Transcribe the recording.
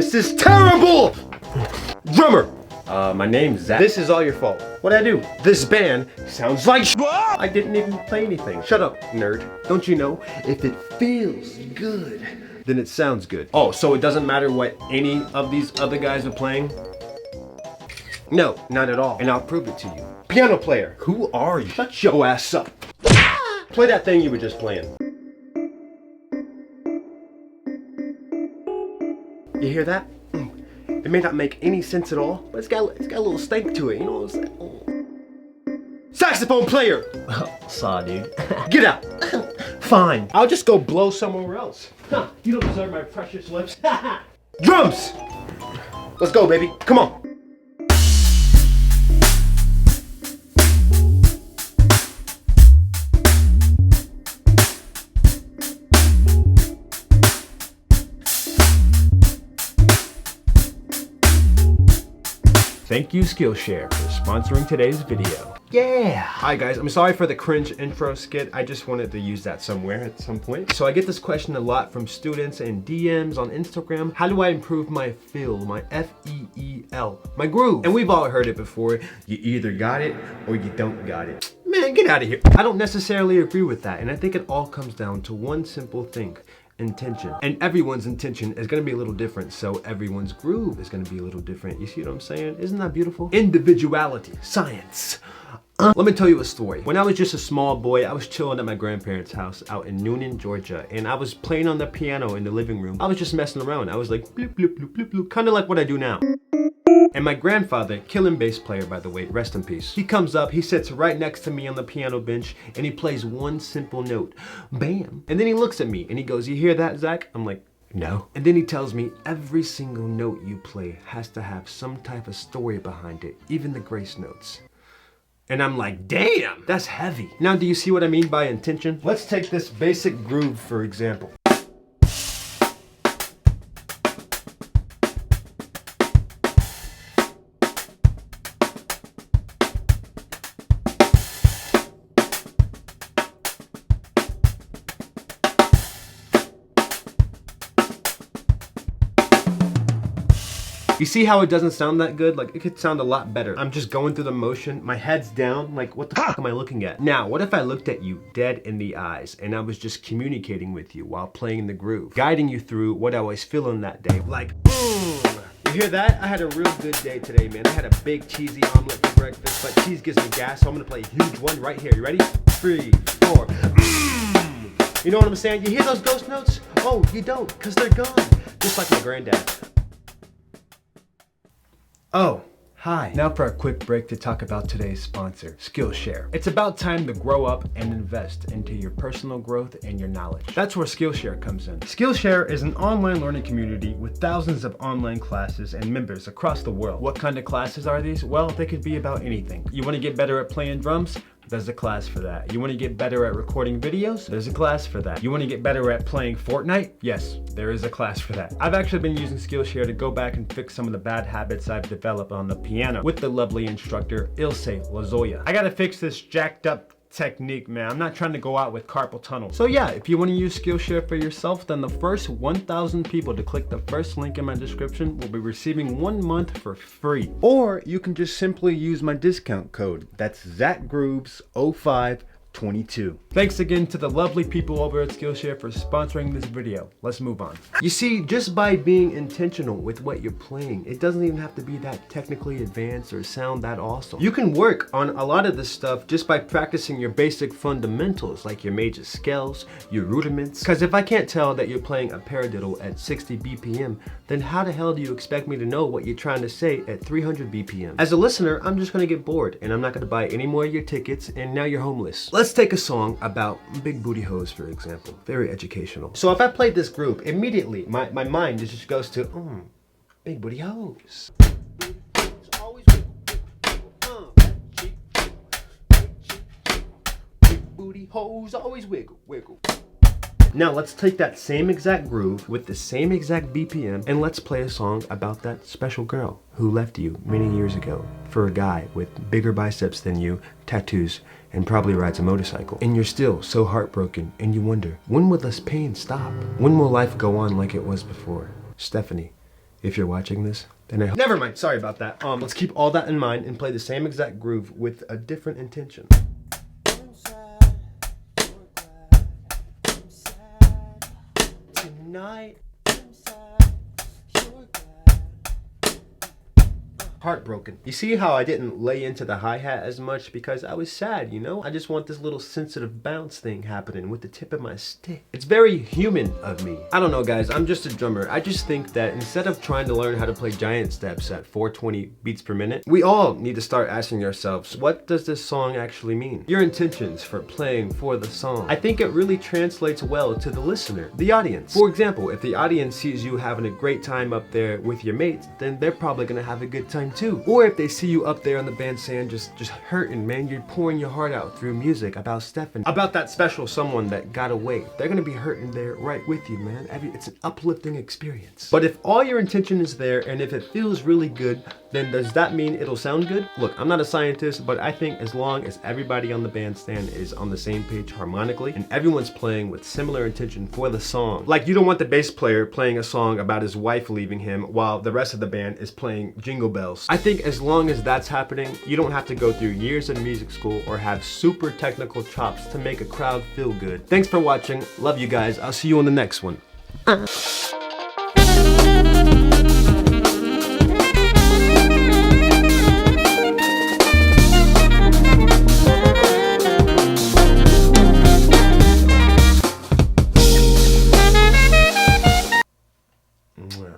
This is terrible! Drummer! My name's Zach. This is all your fault. What'd I do? This band sounds like I didn't even play anything. Shut up, nerd. Don't you know, if it feels good, then it sounds good. Oh, so it doesn't matter what any of these other guys are playing? No, not at all. And I'll prove it to you. Piano player, who are you? Shut your ass up. Play that thing you were just playing. You hear that? It may not make any sense at all, but it's got a little stank to it, you know what I'm saying? Oh. Saxophone player! Saw, dude. Get out! Fine, I'll just go blow somewhere else. Huh, you don't deserve my precious lips. Drums! Let's go, baby, come on. Thank you, Skillshare, for sponsoring today's video. Yeah! Hi guys, I'm sorry for the cringe intro skit. I just wanted to use that somewhere at some point. So I get this question a lot from students and DMs on Instagram. How do I improve my feel, my F-E-E-L, my groove? And we've all heard it before. You either got it or you don't got it. Man, get out of here. I don't necessarily agree with that, and I think it all comes down to one simple thing. Intention. And everyone's intention is going to be a little different, so everyone's groove is going to be a little different. You see what I'm saying? Isn't that beautiful? Individuality. Science. Let me tell you a story. When I was just a small boy, I was chilling at my grandparents' house out in Noonan, Georgia, and I was playing on the piano in the living room. I was just messing around. I was like, bloop, bloop, bloop, bloop, bloop, kind of like what I do now. And my grandfather, killing bass player by the way, rest in peace. He comes up, he sits right next to me on the piano bench, and he plays one simple note. Bam! And then he looks at me and he goes, "You hear that, Zach?" I'm like, "No." And then he tells me, every single note you play has to have some type of story behind it, even the grace notes. And I'm like, damn, that's heavy. Now, do you see what I mean by intention? Let's take this basic groove, for example. You see how it doesn't sound that good? Like, it could sound a lot better. I'm just going through the motion, my head's down, like, what the fuck am I looking at? Now, what if I looked at you dead in the eyes and I was just communicating with you while playing the groove, guiding you through what I was feeling that day? Like, you hear that? I had a real good day today, man. I had a big cheesy omelet for breakfast, but cheese gives me gas, so I'm gonna play a huge one right here. You ready? 3, 4. You know what I'm saying? You hear those ghost notes? Oh, you don't, because they're gone. Just like my granddad. Oh, hi. Now for a quick break to talk about today's sponsor, Skillshare. It's about time to grow up and invest into your personal growth and your knowledge. That's where Skillshare comes in. Skillshare is an online learning community with thousands of online classes and members across the world. What kind of classes are these? Well, they could be about anything. You want to get better at playing drums? There's a class for that. You want to get better at recording videos? There's a class for that. You want to get better at playing Fortnite? Yes, there is a class for that. I've actually been using Skillshare to go back and fix some of the bad habits I've developed on the piano with the lovely instructor, lulz. I gotta fix this jacked up technique, man. I'm not trying to go out with carpal tunnel. So yeah, if you want to use Skillshare for yourself, then the first 1,000 people to click the first link in my description will be receiving 1 month for free. Or you can just simply use my discount code. That's ZachGrooves0522. Thanks again to the lovely people over at Skillshare for sponsoring this video. Let's move on. You see, just by being intentional with what you're playing, it doesn't even have to be that technically advanced or sound that awesome. You can work on a lot of this stuff just by practicing your basic fundamentals, like your major scales, your rudiments. Because if I can't tell that you're playing a paradiddle at 60 BPM, then how the hell do you expect me to know what you're trying to say at 300 BPM? As a listener, I'm just gonna get bored and I'm not gonna buy any more of your tickets, and now you're homeless. Let's take a song about big booty hoes, for example. Very educational. So if I played this group, immediately my mind just goes to, big booty hoes. Big booty hoes always wiggle, wiggle. Now let's take that same exact groove with the same exact BPM and let's play a song about that special girl who left you many years ago for a guy with bigger biceps than you, tattoos, and probably rides a motorcycle. And you're still so heartbroken and you wonder, when will this pain stop? When will life go on like it was before? Stephanie, If you're watching this, then I hope. Never mind, sorry about that. Let's keep all that in mind and play the same exact groove with a different intention. Tonight. Heartbroken. You see how I didn't lay into the hi-hat as much because I was sad, you know? I just want this little sensitive bounce thing happening with the tip of my stick. It's very human of me. I don't know, guys, I'm just a drummer. I just think that instead of trying to learn how to play giant steps at 420 beats per minute, we all need to start asking ourselves, what does this song actually mean? Your intentions for playing for the song. I think it really translates well to the listener, the audience. For example, if the audience sees you having a great time up there with your mates, then they're probably gonna have a good time too. Or if they see you up there on the bandstand just hurting, man, you're pouring your heart out through music about Stefan, about that special someone that got away. They're gonna be hurting there right with you, man. It's an uplifting experience. But if all your intention is there and if it feels really good, then does that mean it'll sound good? Look, I'm not a scientist, but I think as long as everybody on the bandstand is on the same page harmonically and everyone's playing with similar intention for the song. Like, you don't want the bass player playing a song about his wife leaving him while the rest of the band is playing Jingle Bells. I think as long as that's happening, you don't have to go through years of music school or have super technical chops to make a crowd feel good. Thanks for watching. Love you guys. I'll see you on the next one.